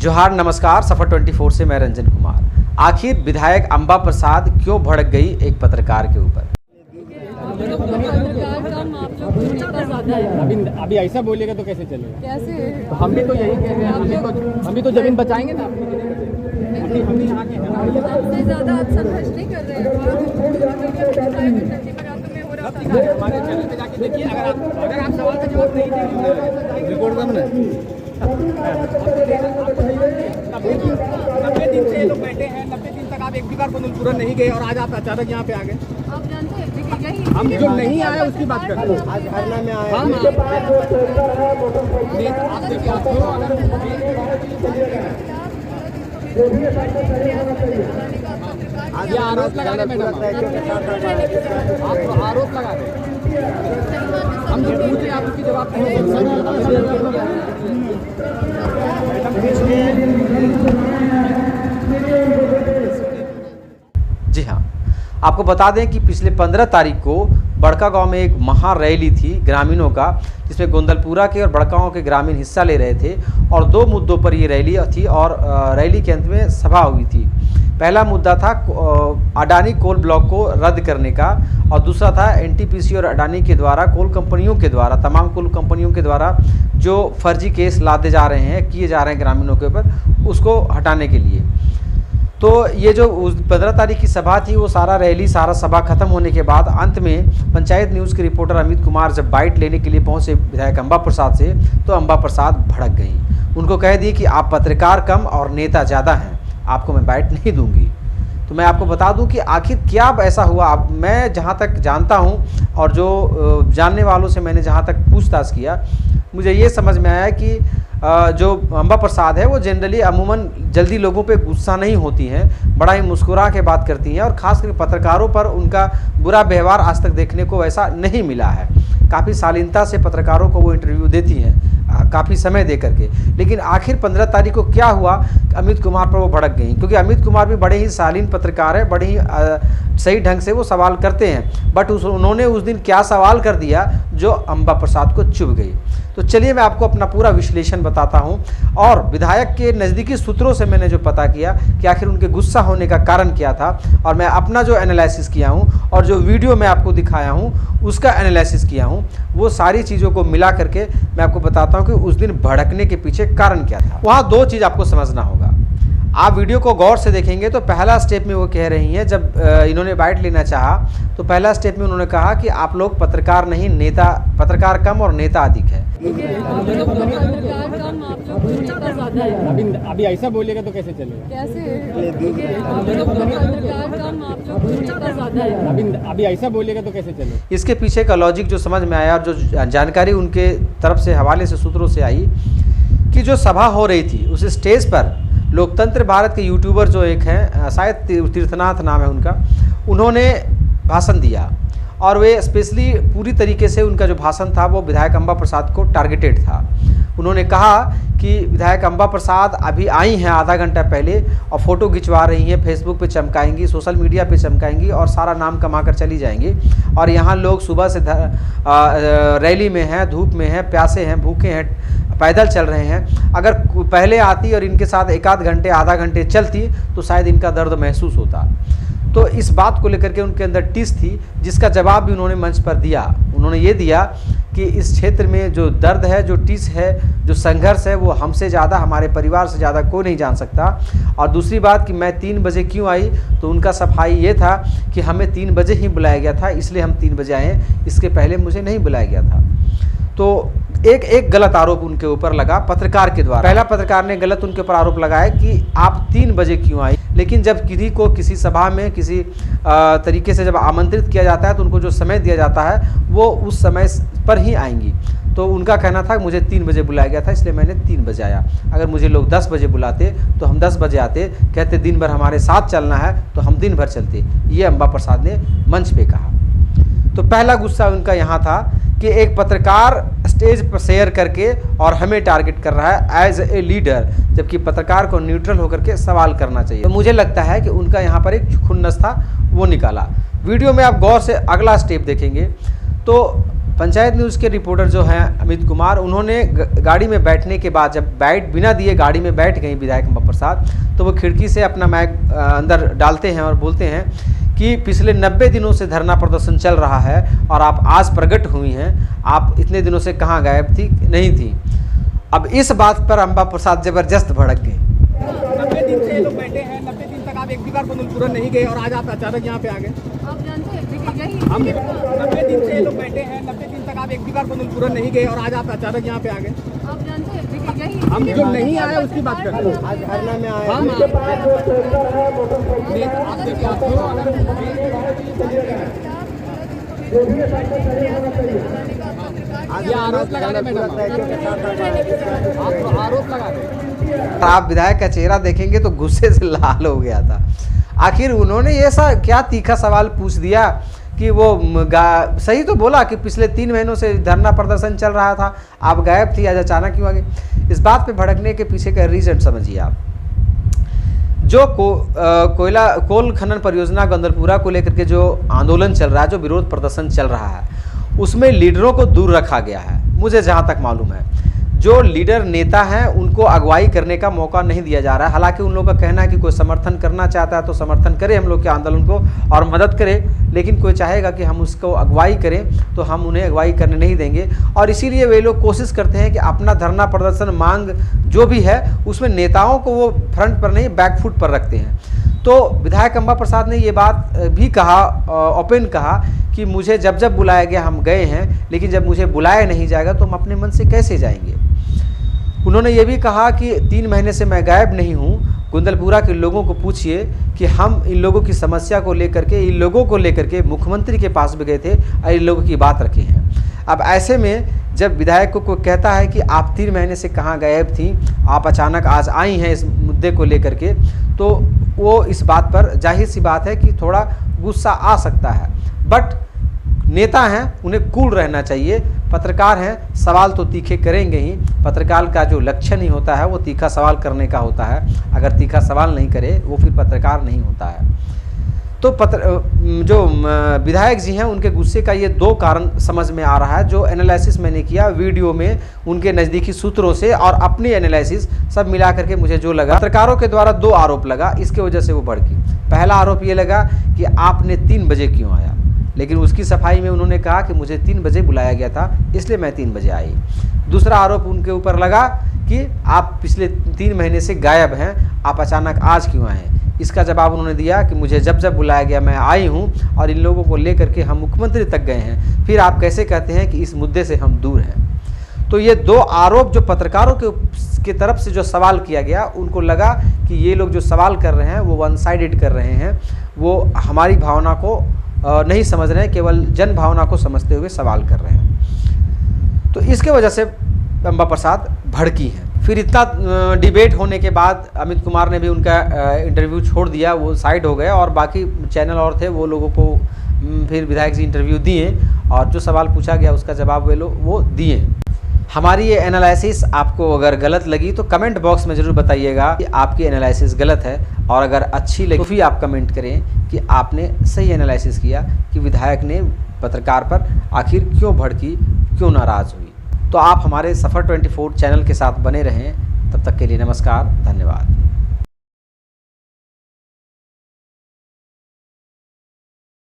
जोहार नमस्कार। सफर 24 से मैं रंजन कुमार। आखिर विधायक अंबा प्रसाद क्यों भड़क गई एक पत्रकार के ऊपर? अभी ऐसा बोलेगा तो कैसे चलेगा? कैसे? तो हम भी तो यही कह रहे हैं, हम भी तो जमीन बचाएंगे ना। सबसे ज्यादा आप संघर्ष नहीं कर रहे हैं। हमारे चैनल पे जाके देखिए, अगर आप सवाल का जवाब नहीं देंगे रिकॉर्ड करना है। 90 दिन से ये लोग बैठे हैं, 90 दिन तक आप एक भी बार पूरा नहीं गए और आज आप अचानक यहाँ पे आ गए। आप जानते हैं हम जो नहीं आए उसकी बात कर रहे हैं। आज धरना में आए आप देखिए, आप ये आरोप लगा रहे मैडम, आप आरोप लगा रहे हैं। हम जो पूछ रहे हैं आप उसकी जवाब जी हाँ, आपको बता दें कि पिछले 15 तारीख को बड़कागांव में एक महा रैली थी ग्रामीणों का, जिसमें गोंदलपुरा के और बड़कागांव के ग्रामीण हिस्सा ले रहे थे और दो मुद्दों पर ये रैली थी और रैली के अंत में सभा हुई थी। पहला मुद्दा था अडानी कोल ब्लॉक को रद्द करने का और दूसरा था एनटीपीसी और अडानी के द्वारा कोल कंपनियों के द्वारा, तमाम कोल कंपनियों के द्वारा जो फर्जी केस लादे जा रहे हैं, किए जा रहे हैं ग्रामीणों के ऊपर, उसको हटाने के लिए। तो ये जो 15 तारीख की सभा थी, वो सारा रैली, सारा सभा खत्म होने के बाद अंत में पंचायत न्यूज़ के रिपोर्टर अमित कुमार जब बाइट लेने के लिए पहुंचे विधायक अंबा प्रसाद से, तो अंबा प्रसाद भड़क गई। उनको कह दी कि आप पत्रकार कम और नेता ज़्यादा हैं, आपको मैं बाइट नहीं दूंगी। तो मैं आपको बता दूं कि आखिर क्या ऐसा हुआ। मैं जहां तक जानता हूं और जो जानने वालों से मैंने जहां तक पूछताछ किया, मुझे ये समझ में आया कि जो अंबा प्रसाद है वो जनरली अमूमन जल्दी लोगों पे गुस्सा नहीं होती हैं, बड़ा ही मुस्कुरा के बात करती हैं और ख़ास करके पत्रकारों पर उनका बुरा व्यवहार आज तक देखने को वैसा नहीं मिला है। काफ़ी शालीनता से पत्रकारों को वो इंटरव्यू देती हैं, काफ़ी समय दे करके। लेकिन आखिर 15 तारीख को क्या हुआ, अमित कुमार पर वो भड़क गई, क्योंकि अमित कुमार भी बड़े ही शालीन पत्रकार है, बड़े ही सही ढंग से वो सवाल करते हैं। बट उन्होंने उस दिन क्या सवाल कर दिया जो अंबा प्रसाद को चुभ गई। तो चलिए मैं आपको अपना पूरा विश्लेषण बताता हूं और विधायक के नज़दीकी सूत्रों से मैंने जो पता किया कि आखिर उनके गुस्सा होने का कारण क्या था, और मैं अपना जो एनालिसिस किया हूं और जो वीडियो मैं आपको दिखाया हूं उसका एनालिसिस किया हूं, वो सारी चीज़ों को मिला करके मैं आपको बताता हूं कि उस दिन भड़कने के पीछे कारण क्या था। वहाँ दो चीज़ आपको समझना होगा। आप वीडियो को गौर से देखेंगे तो पहला स्टेप में वो कह रही हैं, जब इन्होंने बाइट लेना चाहा तो पहला स्टेप में उन्होंने कहा कि आप लोग पत्रकार नहीं नेता, पत्रकार कम और नेता अधिक है। अभी ऐसा बोलेगा तो कैसे चलेगा? कैसे? अभी ऐसा बोलेगा तो कैसे चलेगा? इसके पीछे का लॉजिक जो समझ में आया और जो जानकारी उनके तरफ से हवाले से सूत्रों से आई कि जो सभा हो रही थी उस स्टेज पर लोकतंत्र भारत के यूट्यूबर जो एक हैं, शायद तीर्थनाथ नाम है उनका, उन्होंने भाषण दिया और वे स्पेशली पूरी तरीके से उनका जो भाषण था वो विधायक अंबा प्रसाद को टारगेटेड था। उन्होंने कहा कि विधायक अंबा प्रसाद अभी आई हैं आधा घंटा पहले और फ़ोटो खिंचवा रही हैं, फेसबुक पे चमकाएंगी, सोशल मीडिया पे चमकाएंगी और सारा नाम कमा कर चली जाएंगी। और यहाँ लोग सुबह से रैली में हैं, धूप में हैं, प्यासे हैं, भूखे हैं, पैदल चल रहे हैं। अगर पहले आती और इनके साथ एक आध घंटे, आधा घंटे चलती तो शायद इनका दर्द महसूस होता। तो इस बात को लेकर के उनके अंदर टिस थी, जिसका जवाब भी उन्होंने मंच पर दिया। उन्होंने ये दिया कि इस क्षेत्र में जो दर्द है, जो टिस है, जो संघर्ष है, वो हमसे ज़्यादा, हमारे परिवार से ज़्यादा कोई नहीं जान सकता। और दूसरी बात कि मैं 3 बजे क्यों आई, तो उनका सफाई ये था कि हमें 3 बजे ही बुलाया गया था, इसलिए हम 3 बजे आए, इसके पहले मुझे नहीं बुलाया गया था। तो एक गलत आरोप उनके ऊपर लगा पत्रकार के द्वारा। पहला पत्रकार ने गलत उनके ऊपर आरोप लगाया कि आप 3 बजे क्यों आई, लेकिन जब किसी को किसी सभा में किसी तरीके से जब आमंत्रित किया जाता है तो उनको जो समय दिया जाता है वो उस समय पर ही आएंगी। तो उनका कहना था मुझे 3 बजे बुलाया गया था, इसलिए मैंने 3 बजे आया। अगर मुझे लोग 10 बजे बुलाते तो हम 10 बजे आते, कहते दिन भर हमारे साथ चलना है तो हम दिन भर चलते। ये अंबा प्रसाद ने मंच पे कहा। तो पहला गुस्सा उनका यहाँ था कि एक पत्रकार स्टेज पर शेयर करके और हमें टारगेट कर रहा है एज ए लीडर, जबकि पत्रकार को न्यूट्रल होकर के सवाल करना चाहिए। तो मुझे लगता है कि उनका यहाँ पर एक खुन्नस था, वो निकाला। वीडियो में आप गौर से अगला स्टेप देखेंगे तो पंचायत न्यूज़ के रिपोर्टर जो हैं अमित कुमार, उन्होंने गाड़ी में बैठने के बाद जब बिना दिए गाड़ी में बैठ गई विधायक अंबा प्रसाद, तो वो खिड़की से अपना माइक अंदर डालते हैं और बोलते हैं कि पिछले 90 दिनों से धरना प्रदर्शन चल रहा है और आप आज प्रकट हुई हैं, आप इतने दिनों से कहाँ गायब थी, नहीं थी। अब इस बात पर अंबा प्रसाद जबरदस्त भड़क गए। 90 दिन से ये लोग बैठे हैं, 90 दिन तक आप एक भी बार पुनर्पूरण नहीं गए और आज आप अचानक यहाँ पे आ गए। आप जानते हैं यही हम 90 दिन से ये लोग बैठे हैं, 90 दिन तक आप एक भी बार पुनर्पूरण नहीं गए और आज आप अचानक यहाँ पे आ गए। आप जानते हैं यही हम जो नहीं आए उसकी बात कर रहे हैं। आज धरना में आए हम ये आरोप लगा रहे मैडम, आप आरोप लगा रहे। आप विधायक का चेहरा देखेंगे तो गुस्से से लाल हो गया था। आखिर उन्होंने ऐसा क्या तीखा सवाल पूछ दिया कि वो सही तो बोला कि पिछले 3 महीनों से धरना प्रदर्शन चल रहा था, आप गायब थी, आज अचानक क्यों आ गए। इस बात पे भड़कने के पीछे का रीजन समझिए आप। जो कोल खनन परियोजना गंदलपुरा को लेकर के जो आंदोलन चल रहा है, जो विरोध प्रदर्शन चल रहा है, उसमें लीडरों को दूर रखा गया है। मुझे जहाँ तक मालूम है, जो लीडर नेता हैं उनको अगुवाई करने का मौका नहीं दिया जा रहा है। हालांकि उन लोगों का कहना है कि कोई समर्थन करना चाहता है तो समर्थन करे हम लोग के आंदोलन को और मदद करे, लेकिन कोई चाहेगा कि हम उसको अगुवाई करें तो हम उन्हें अगुवाई करने नहीं देंगे। और इसीलिए वे लोग कोशिश करते हैं कि अपना धरना प्रदर्शन मांग जो भी है उसमें नेताओं को वो फ्रंट पर नहीं बैकफुट पर रखते हैं। तो विधायक अंबा प्रसाद ने ये बात भी कहा, ओपन कहा कि मुझे जब जब बुलाया गया हम गए हैं, लेकिन जब मुझे बुलाया नहीं जाएगा तो हम अपने मन से कैसे जाएंगे। उन्होंने ये भी कहा कि 3 महीने से मैं गायब नहीं हूँ, गुंदलपुरा के लोगों को पूछिए कि हम इन लोगों की समस्या को लेकर के, इन लोगों को लेकर के मुख्यमंत्री के पास भी गए थे और इन लोगों की बात रखी हैं। अब ऐसे में जब विधायक को कोई कहता है कि आप 3 महीने से कहाँ गायब थी, आप अचानक आज आई हैं इस मुद्दे को लेकर के, तो वो इस बात पर जाहिर सी बात है कि थोड़ा गुस्सा आ सकता है। बट नेता हैं, उन्हें कूल रहना चाहिए। पत्रकार हैं, सवाल तो तीखे करेंगे ही। पत्रकार का जो लक्षण ही होता है वो तीखा सवाल करने का होता है। अगर तीखा सवाल नहीं करे वो फिर पत्रकार नहीं होता है। तो जो विधायक जी हैं उनके गुस्से का ये 2 कारण समझ में आ रहा है, जो एनालिसिस मैंने किया वीडियो में उनके नज़दीकी सूत्रों से और अपनी एनालिसिस सब मिला करके मुझे जो लगा, पत्रकारों के द्वारा 2 आरोप लगा, इसके वजह से वो भड़की। पहला आरोप ये लगा कि आपने 3 बजे क्यों आया, लेकिन उसकी सफाई में उन्होंने कहा कि मुझे 3 बजे बुलाया गया था इसलिए मैं 3 बजे आई। दूसरा आरोप उनके ऊपर लगा कि आप पिछले 3 महीने से गायब हैं, आप अचानक आज क्यों आए। इसका जवाब उन्होंने दिया कि मुझे जब जब बुलाया गया मैं आई हूं और इन लोगों को लेकर के हम मुख्यमंत्री तक गए हैं, फिर आप कैसे कहते हैं कि इस मुद्दे से हम दूर हैं। तो ये 2 आरोप जो पत्रकारों के तरफ से जो सवाल किया गया, उनको लगा कि ये लोग जो सवाल कर रहे हैं वो वन साइडेड कर रहे हैं, वो हमारी भावना को नहीं समझ रहे हैं, केवल जन भावना को समझते हुए सवाल कर रहे हैं। तो इसके वजह से अंबा प्रसाद भड़की हैं। फिर इतना डिबेट होने के बाद अमित कुमार ने भी उनका इंटरव्यू छोड़ दिया, वो साइड हो गए और बाकी चैनल और थे वो लोगों को फिर विधायक जी इंटरव्यू दिए और जो सवाल पूछा गया उसका जवाब वो दिए। हमारी ये एनालिसिस आपको अगर गलत लगी तो कमेंट बॉक्स में ज़रूर बताइएगा कि आपकी एनालिसिस गलत है, और अगर अच्छी लगी तो भी आप कमेंट करें कि आपने सही एनालिसिस किया कि विधायक ने पत्रकार पर आखिर क्यों भड़की, क्यों नाराज़ हुई। तो आप हमारे सफ़र 24 चैनल के साथ बने रहें। तब तक के लिए नमस्कार, धन्यवाद।